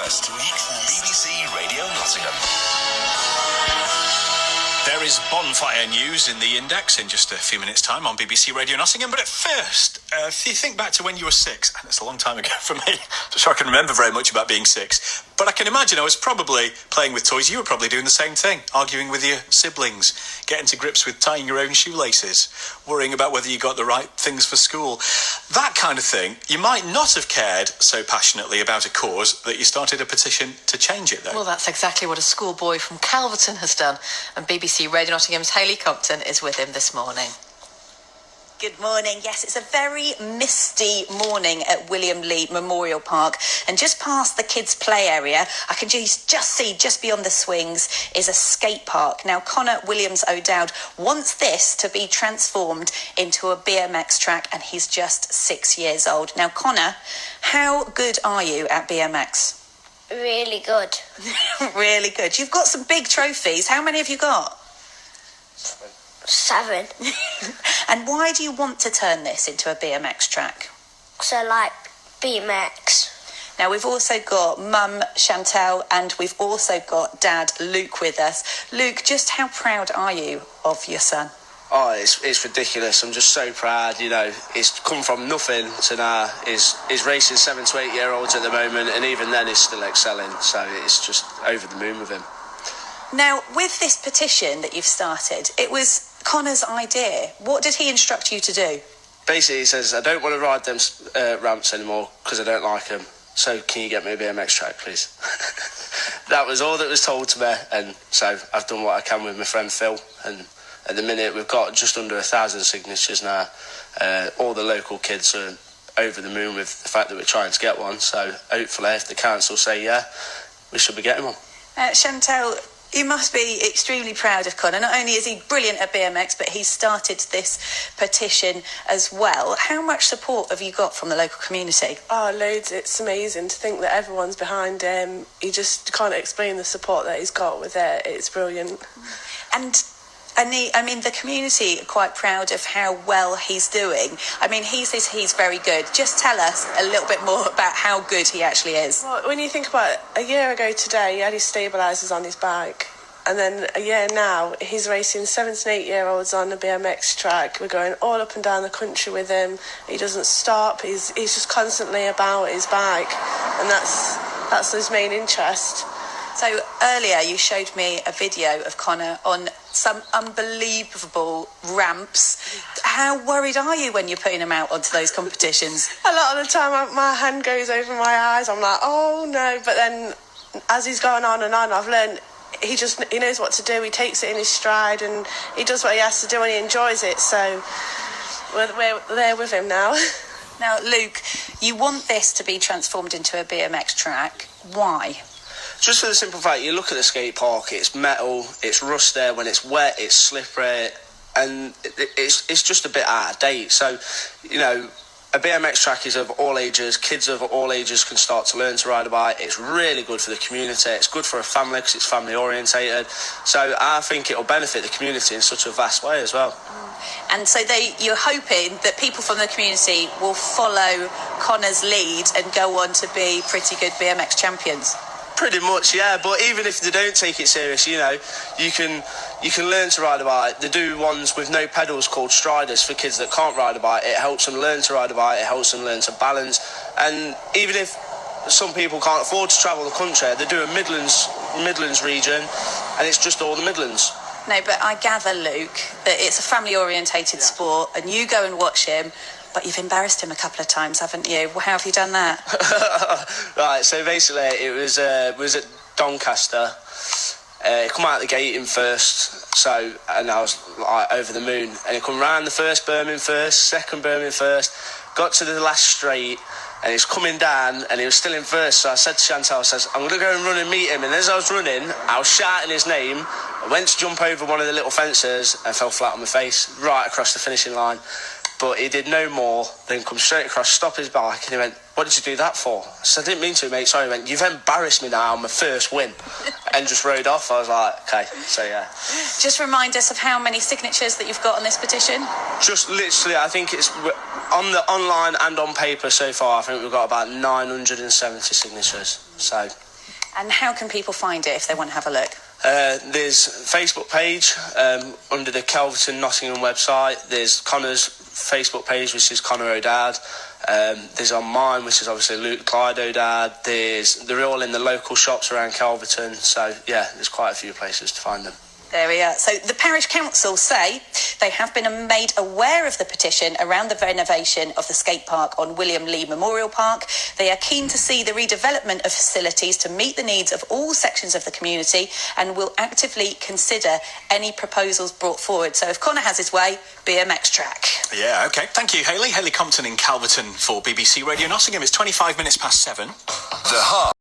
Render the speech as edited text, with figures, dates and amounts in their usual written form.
Breakfast. BBC Radio Nottingham. There is bonfire news in the index in just a few minutes' time on BBC Radio Nottingham. But at first, if you think back to when you were 6, and it's a long time ago for me, I'm sure I can remember very much about being 6. But I can imagine I was probably playing with toys. You were probably doing the same thing, arguing with your siblings, getting to grips with tying your own shoelaces, worrying about whether you got the right things for school. That kind of thing. You might not have cared so passionately about a cause that you started a petition to change it, though. Well, that's exactly what a schoolboy from Calverton has done, and BBC Radio Nottingham's Hayley Compton is with him this morning. Good morning. Yes, it's a very misty morning at William Lee Memorial Park, and just past the kids' play area, I can just see just beyond the swings is a skate park. Now, Connor Williams O'Dowd wants this to be transformed into a BMX track, and he's just 6 years old. Now, Connor, how good are you at BMX? Really good. Really good. You've got some big trophies. How many have you got? 7. And why do you want to turn this into a BMX track? Because I like BMX. Now, we've also got Mum Chantel and we've also got Dad Luke with us. Luke, just how proud are you of your son? Oh, it's ridiculous. I'm just so proud. You know, it's come from nothing to now. He's racing 7 to 8 year olds at the moment, and even then he's still excelling. So it's just over the moon with him. Now, with this petition that you've started, it was Connor's idea. What did he instruct you to do? Basically, he says, I don't want to ride them ramps anymore because I don't like them. So can you get me a BMX track, please? That was all that was told to me. And so I've done what I can with my friend Phil. And at the minute, we've got just under 1,000 signatures now. All the local kids are over the moon with the fact that we're trying to get one. So hopefully, if the council say yeah, we should be getting one. Chantel, you must be extremely proud of Connor. Not only is he brilliant at BMX, but he's started this petition as well. How much support have you got from the local community? Oh, loads. It's amazing to think that everyone's behind him. You just can't explain the support that he's got with it. It's brilliant. And the community are quite proud of how well he's doing. I mean, he says he's very good. Just tell us a little bit more about how good he actually is. Well, when you think about it, a year ago today, he had his stabilisers on his bike. And then a year now, he's racing 7 to 8 year olds on a BMX track. We're going all up and down the country with him. He doesn't stop. He's just constantly about his bike. And that's his main interest. So earlier you showed me a video of Connor on some unbelievable ramps. How worried are you when you're putting him out onto those competitions? A lot of the time my hand goes over my eyes. I'm like, oh no. But then as he's going on and on, I've learned he knows what to do. He takes it in his stride and he does what he has to do and he enjoys it. So we're there with him now. Now, Luke, you want this to be transformed into a BMX track. Why? Just for the simple fact, you look at the skate park, it's metal, it's rust there. When it's wet, it's slippery, and it's just a bit out of date. So, you know, a BMX track is of all ages. Kids of all ages can start to learn to ride a bike. It's really good for the community. It's good for a family because it's family orientated. So I think it'll benefit the community in such a vast way as well. And so you're hoping that people from the community will follow Connor's lead and go on to be pretty good BMX champions. Pretty much, yeah. But even if they don't take it serious, you know, you can learn to ride a bike. They do ones with no pedals called striders for kids that can't ride a bike. It helps them learn to ride a bike. It helps them learn to balance. And even if some people can't afford to travel the country, they do a Midlands region, and it's just all the Midlands. No, but I gather, Luke, that it's a family-orientated sport, and you go and watch him. But you've embarrassed him a couple of times, haven't you? How have you done that? Right, so basically it was at Doncaster. He come out the gate in first, and I was like over the moon. And he come round the first berm in first, second berm in first, got to the last straight, and he's coming down, and he was still in first. So I said to Chantal, I'm going to go and run and meet him. And as I was running, I was shouting his name. I went to jump over one of the little fences and fell flat on my face, right across the finishing line. But he did no more than come straight across, stop his bike, and he went, what did you do that for? I said, I didn't mean to, mate. Sorry. He went, you've embarrassed me now on my first win. And just rode off. I was like, OK, so yeah. Just remind us of how many signatures that you've got on this petition. Just literally, I think it's on the online and on paper so far, I think we've got about 970 signatures. So And how can people find it if they want to have a look? There's a Facebook page under the Calverton Nottingham website. There's Connor's Facebook page, which is Connor O'Dad. There's on mine, which is obviously Luke Clyde O'Dad. They're all in the local shops around Calverton. So, yeah, there's quite a few places to find them. There we are. So the Parish Council say they have been made aware of the petition around the renovation of the skate park on William Lee Memorial Park. They are keen to see the redevelopment of facilities to meet the needs of all sections of the community and will actively consider any proposals brought forward. So if Connor has his way, BMX track. Yeah, OK. Thank you, Hayley. Hayley Compton in Calverton for BBC Radio Nottingham. It's 25 minutes past 7. The Hub.